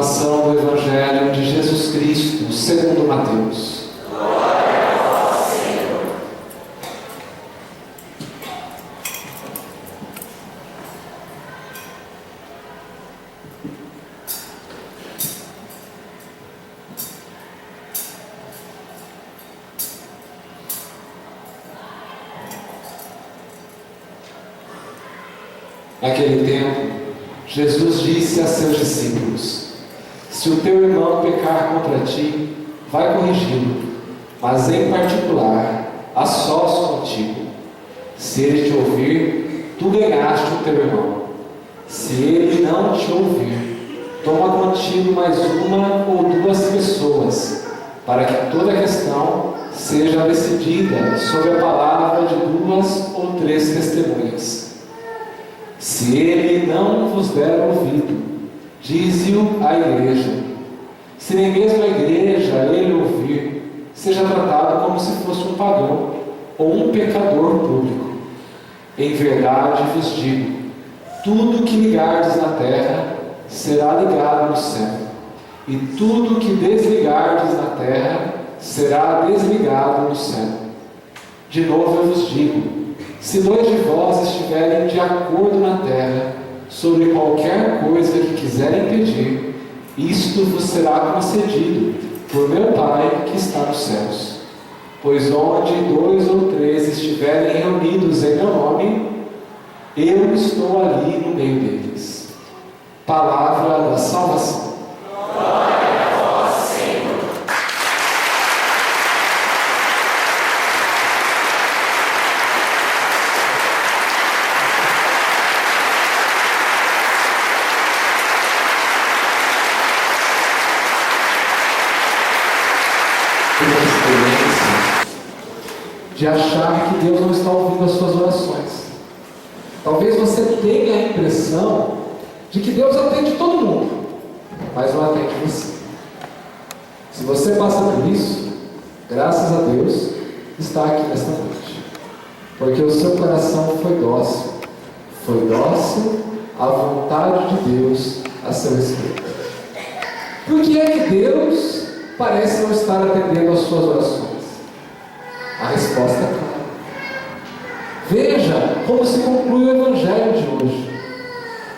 Proclamação do Evangelho de Jesus Cristo, segundo Mateus. Glória a vós, Senhor. Naquele tempo, Jesus disse a seus discípulos: se o teu irmão pecar contra ti, vai corrigi-lo, mas em particular, a sós contigo. Se ele te ouvir, tu ganhaste o teu irmão. Se ele não te ouvir, toma contigo mais uma ou duas pessoas, para que toda questão seja decidida sobre a palavra de duas ou três testemunhas. Se ele não vos der ouvido, dize-o à igreja. Se nem mesmo a igreja ele ouvir, seja tratado como se fosse um pagão ou um pecador público. Em verdade vos digo, tudo que ligardes na terra será ligado no céu, e tudo que desligardes na terra será desligado no céu. De novo eu vos digo, se dois de vós estiverem de acordo na terra sobre qualquer coisa que quiserem pedir, isto vos será concedido por meu Pai que está nos céus. Pois onde dois ou três estiverem reunidos em meu nome, eu estou ali no meio deles. Palavra da salvação. Glória a vós, Senhor. De achar que Deus não está ouvindo as suas orações. Talvez você tenha a impressão de que Deus atende todo mundo, mas não atende você. Se você passa por isso, graças a Deus, está aqui nesta noite, porque o seu coração foi dócil à vontade de Deus a seu respeito. Por que é que Deus parece não estar atendendo às suas orações? A resposta é clara. Veja como se conclui o Evangelho de hoje.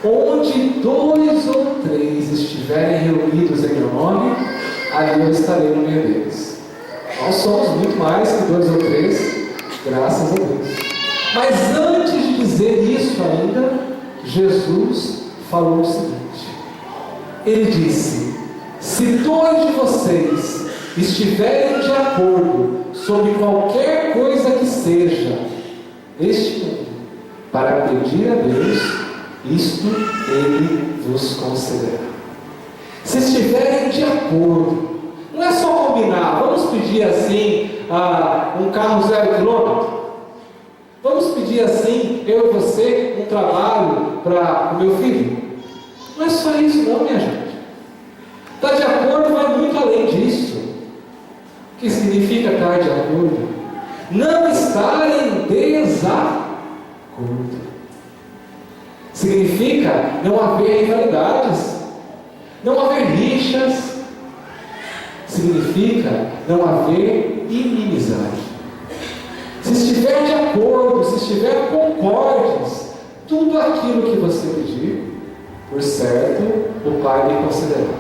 Onde dois ou três estiverem reunidos em meu nome, ali eu estarei no meio deles. Nós somos muito mais que dois ou três, graças a Deus. Mas antes de dizer isso ainda, Jesus falou o seguinte. Ele disse: se dois de vocês estiverem de acordo sobre qualquer coisa que seja neste mundo, para pedir a Deus, isto Ele vos concederá. Se estiverem de acordo, não é só combinar, vamos pedir assim um carro 0 km, vamos pedir assim, eu e você, um trabalho para o meu filho. Não é só isso não, minha gente. Estar de acordo vai muito além disso. O que significa estar de acordo? Não estar em desacordo. Significa não haver rivalidades, não haver rixas. Significa não haver inimizade. Se estiver de acordo, se estiver concordes, tudo aquilo que você pedir, por certo, o Pai lhe concederá.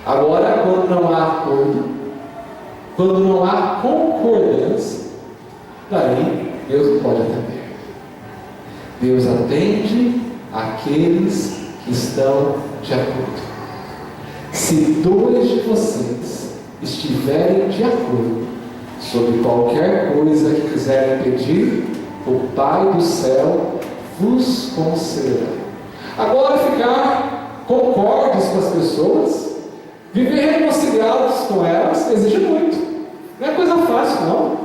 Agora, quando não há acordo, quando não há concordância, daí Deus não pode atender. Deus atende aqueles que estão de acordo. Se dois de vocês estiverem de acordo sobre qualquer coisa que quiserem pedir, o Pai do céu vos concederá. Agora, ficar concordes com as pessoas, viver reconciliados com elas, exige muito. Não é coisa fácil, não.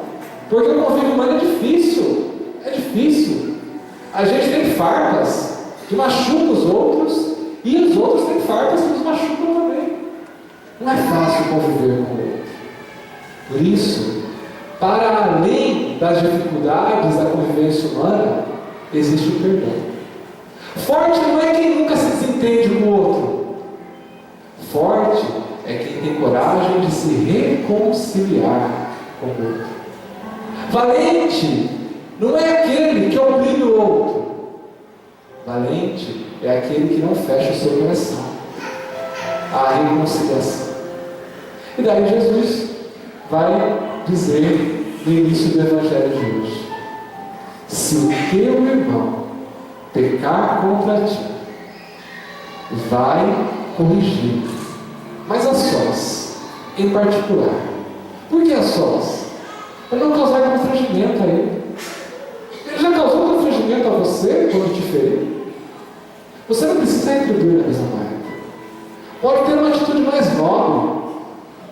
Porque o convívio humano é difícil. É difícil. A gente tem farpas que machucam os outros, e os outros têm farpas que nos machucam também. Não é fácil conviver com o outro. Por isso, para além das dificuldades da convivência humana, existe o perdão. Forte não é quem nunca se desentende com o outro. Forte é quem tem coragem de se reconciliar com o outro. Valente não é aquele que oprime o outro. Valente é aquele que não fecha o seu coração à reconciliação. E daí Jesus vai dizer no início do Evangelho de hoje: se o teu irmão pecar contra ti, vai corrigir, mas a sós, em particular. Por que a sós? Para não causar constrangimento a ele. Ele já causou constrangimento a você quando te feriu. Você não precisa retribuir na mesma moeda. Pode ter uma atitude mais nobre.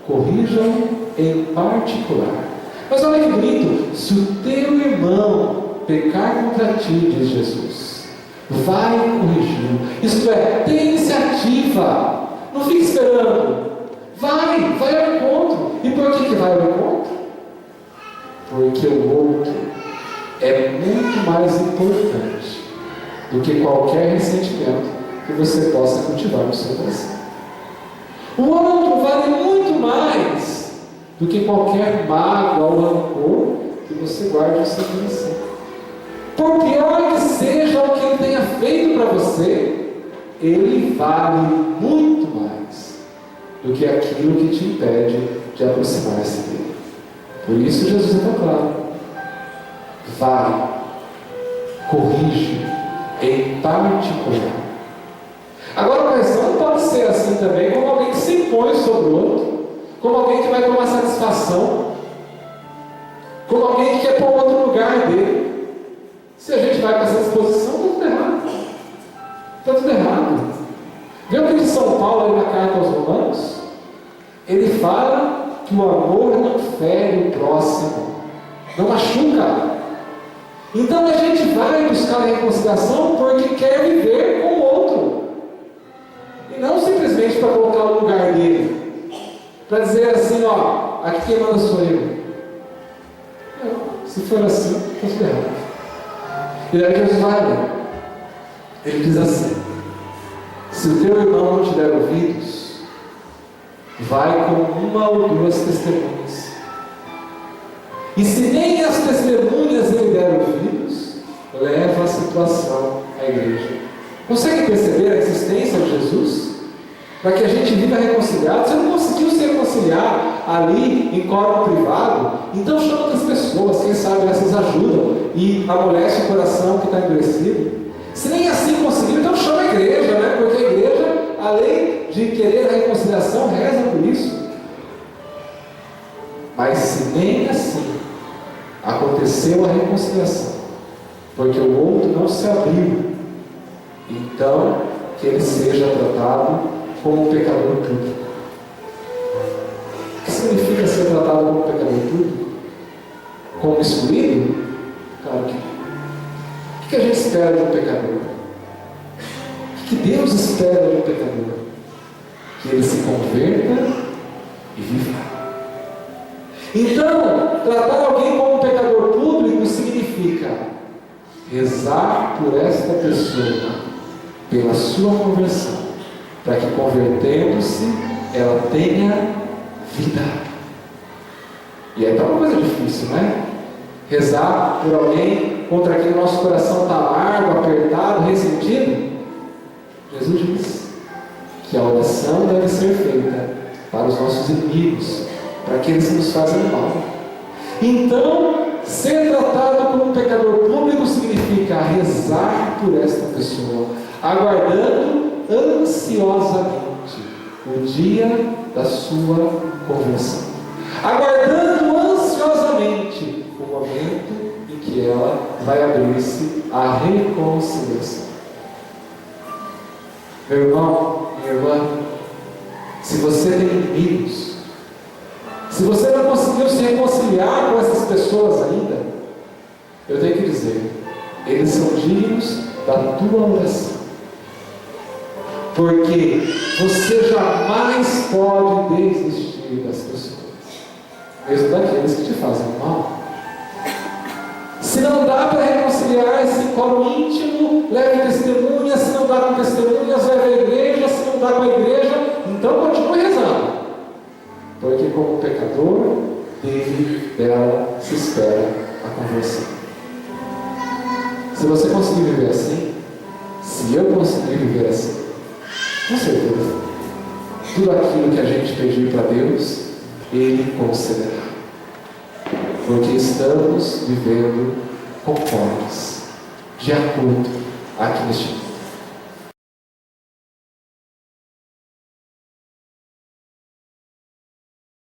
Corrijam em particular. Mas olha que bonito: se o teu irmão pecar contra ti, diz Jesus, vai corrigir. Isto é, tem iniciativa. Não fique esperando. Vai ao encontro. E por que vai ao encontro? Porque o outro é muito mais importante do que qualquer ressentimento que você possa cultivar no seu coração. O outro vale muito mais do que qualquer mágoa ou rancor que você guarde no seu coração. Por pior que seja o que ele tenha feito para você, ele vale muito mais do que aquilo que te impede de aproximar-se dele. Por isso Jesus é tão claro: vai, corrige em particular. Agora, a correção não pode ser assim também, como alguém que se impõe sobre o outro, como alguém que vai tomar satisfação, como alguém que quer pôr outro no lugar dele. Se a gente vai com essa disposição, está tudo errado. Está tudo errado. Vê o que diz São Paulo aí na carta aos Romanos? Ele fala que o amor não fere o próximo, não machuca. Então a gente vai buscar a reconciliação porque quer viver com o outro, e não simplesmente para colocar o lugar dele, para dizer assim: ó, aqui quem manda sou eu. Não, se for assim, está tudo errado. E daí Jesus vai, ele diz assim: se o teu irmão não te der ouvidos, vai com uma ou duas testemunhas. E se nem as testemunhas ele der ouvidos, leva a situação à igreja. Consegue perceber a existência de Jesus? Para que a gente viva reconciliado. Você não conseguiu se reconciliar ali em quórum privado? Então chama outras pessoas, quem sabe essas ajudam e amolece o coração que está endurecido. Se nem assim conseguiu, então chama a igreja, né? Porque a igreja, além de querer a reconciliação, reza por isso. Mas se nem assim aconteceu a reconciliação, porque o outro não se abriu, então que ele seja tratado como um pecador público. O que significa ser tratado como um pecador público? Como excluído? Claro que não. O que a gente espera de um pecador? O que Deus espera de um pecador? Que ele se converta e viva. Então, tratar alguém como um pecador público significa rezar por esta pessoa, pela sua conversão, para que, convertendo-se, ela tenha vida. E aí está uma coisa difícil, né? Rezar por alguém contra quem o nosso coração está amargo, apertado, ressentido. Jesus diz que a oração deve ser feita para os nossos inimigos, para aqueles que nos fazem mal. Então, ser tratado como um pecador público significa rezar por esta pessoa, aguardando ansiosamente o dia da sua conversão, aguardando ansiosamente o momento em que ela vai abrir-se à reconciliação. Meu irmão, minha irmã, se você tem inimigos, se você não conseguiu se reconciliar com essas pessoas ainda, eu tenho que dizer, eles são dignos da tua oração. Porque você jamais pode desistir das pessoas, mesmo daqueles que te fazem mal. Se não dá para reconciliar-se em coro íntimo, leve testemunhas. Se não dá com testemunhas, leve a igreja. Se não dá com a igreja, então continue como pecador, dele, dela, se espera a conversão. Se você conseguir viver assim, se eu conseguir viver assim, com certeza, tudo aquilo que a gente pedir para Deus, Ele concederá. Porque estamos vivendo conformes, de acordo aqui neste mundo.